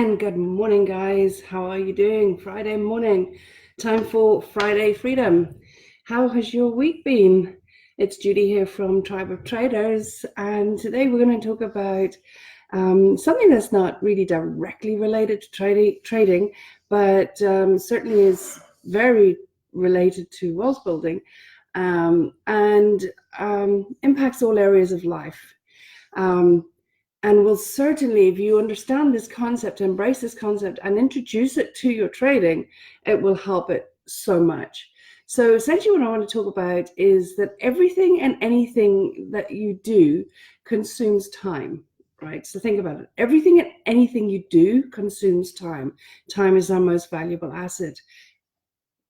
And good morning, guys. How are you doing? Friday morning, time for Friday Freedom. How has your week been? It's Judy here from Tribe of Traders, and today we're going to talk about something that's not really directly related to trading, but certainly is very related to wealth building and impacts all areas of life. And will certainly, if you understand this concept, embrace this concept and introduce it to your trading, it will help it so much. So essentially what I want to talk about is that everything and anything that you do consumes time, right? So think about it. Everything and anything you do consumes time. Time is our most valuable asset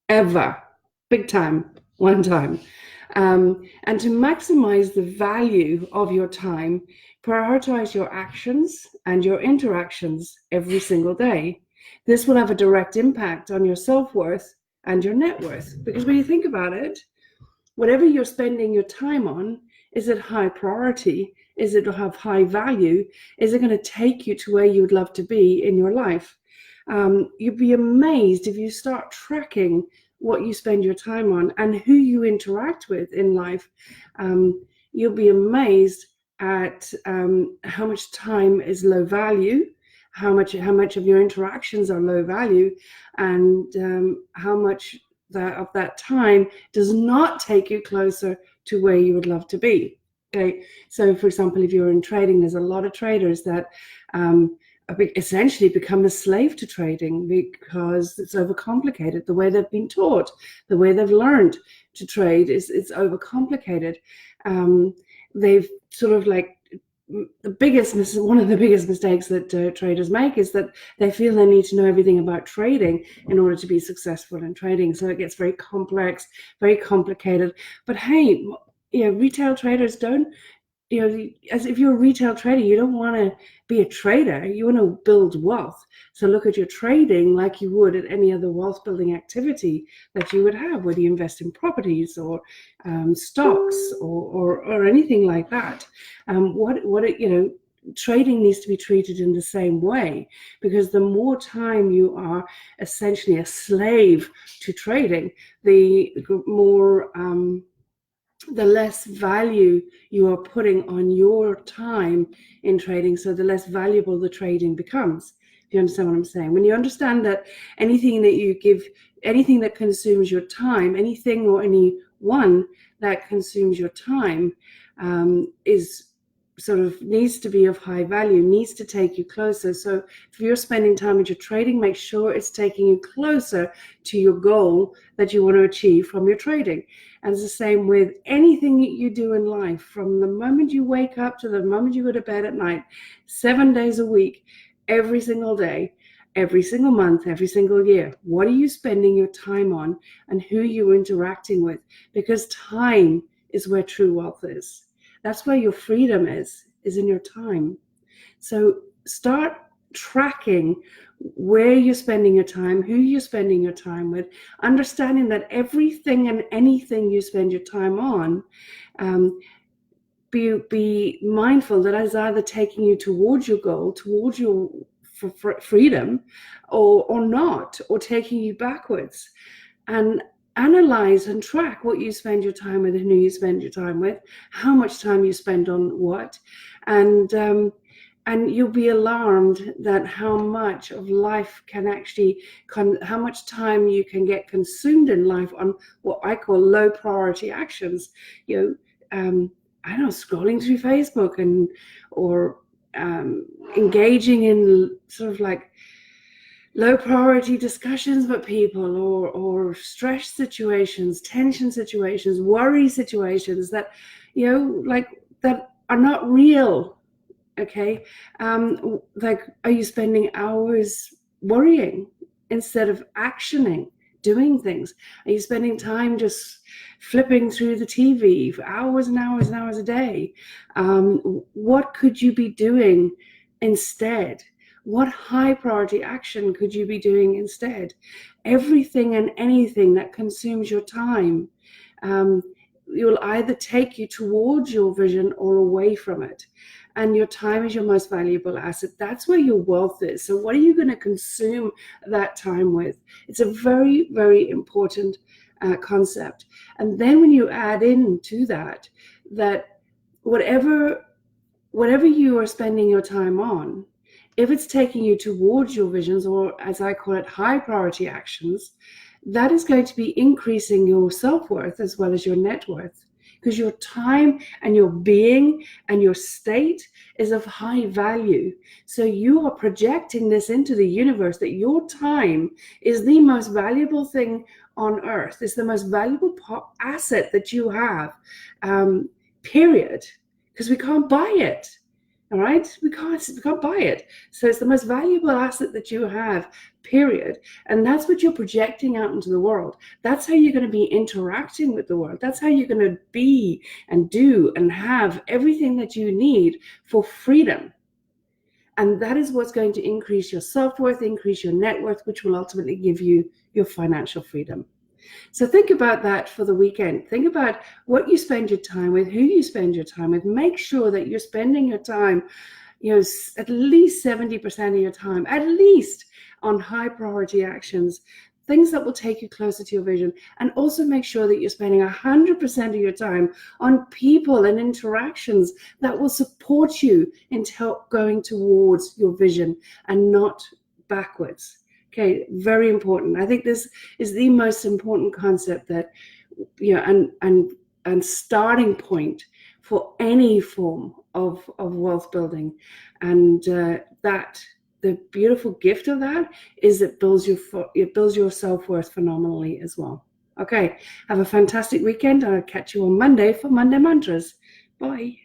ever. Big time, one time. And to maximize the value of your time, prioritize your actions and your interactions every single day. This will have a direct impact on your self-worth and your net worth. Because when you think about it, whatever you're spending your time on, is it high priority? Is it have high value? Is it going to take you to where you would love to be in your life? You'd be amazed if you start tracking what you spend your time on and who you interact with in life. You'll be amazed at how much time is low value, how much of your interactions are low value, and how much of that time does not take you closer to where you would love to be. Okay, so for example, if you're in trading, there's a lot of traders that essentially become a slave to trading because it's overcomplicated. The way they've been taught, the way they've learned to trade it's overcomplicated. They've sort of like one of the biggest mistakes that traders make is that they feel they need to know everything about trading in order to be successful in trading. So it gets very complex, very complicated. But hey, retail traders don't, as if you're a retail trader, you don't want to be a trader, you want to build wealth. So look at your trading like you would at any other wealth building activity that you would have, whether you invest in properties or stocks or anything like that. Trading needs to be treated in the same way, because the more time you are essentially a slave to trading, the more the less value you are putting on your time in trading, so the less valuable the trading becomes. If you understand what I'm saying. When you understand that anything that you give, anything that consumes your time, anything or anyone that consumes your time is sort of needs to be of high value, needs to take you closer. So if you're spending time with your trading, make sure it's taking you closer to your goal that you want to achieve from your trading. And it's the same with anything that you do in life, from the moment you wake up to the moment you go to bed at night, 7 days a week, every single day, every single month, every single year. What are you spending your time on, and who you're interacting with? Because time is where true wealth is. That's where your freedom is in your time. So start tracking where you're spending your time, who you're spending your time with, understanding that everything and anything you spend your time on, be mindful that is either taking you towards your goal, towards your freedom, or not, or taking you backwards. And analyze and track what you spend your time with and who you spend your time with, how much time you spend on what, and you'll be alarmed that how much of life can actually how much time you can get consumed in life on what I call low priority actions. I don't know, scrolling through Facebook or engaging in sort of like low priority discussions with people, or stress situations, tension situations, worry situations that that are not real. Okay, are you spending hours worrying instead of actioning, doing things? Are you spending time just flipping through the TV for hours and hours and hours a day? What could you be doing instead? What high priority action could you be doing instead? Everything and anything that consumes your time will either take you towards your vision or away from it. and your time is your most valuable asset. That's where your wealth is. So what are you going to consume that time with? It's a very, very important concept. And then when you add into that whatever you are spending your time on, if it's taking you towards your visions, or as I call it, high priority actions, that is going to be increasing your self-worth as well as your net worth, because your time and your being and your state is of high value. So you are projecting this into the universe, that your time is the most valuable thing on earth. It's the most valuable asset that you have, period, because we can't buy it. All right, we can't buy it. So it's the most valuable asset that you have, period. And that's what you're projecting out into the world. That's how you're going to be interacting with the world. That's how you're going to be and do and have everything that you need for freedom. And that is what's going to increase your self-worth, increase your net worth, which will ultimately give you your financial freedom. So think about that for the weekend. Think about what you spend your time with, who you spend your time with. Make sure that you're spending your time, at least 70% of your time, at least, on high priority actions, things that will take you closer to your vision. And also make sure that you're spending 100% of your time on people and interactions that will support you in going towards your vision and not backwards. Okay, very important. I think this is the most important concept that, and starting point for any form of wealth building. And that the beautiful gift of that is it builds your self-worth phenomenally as well. Okay, have a fantastic weekend. I'll catch you on Monday for Monday Mantras. Bye.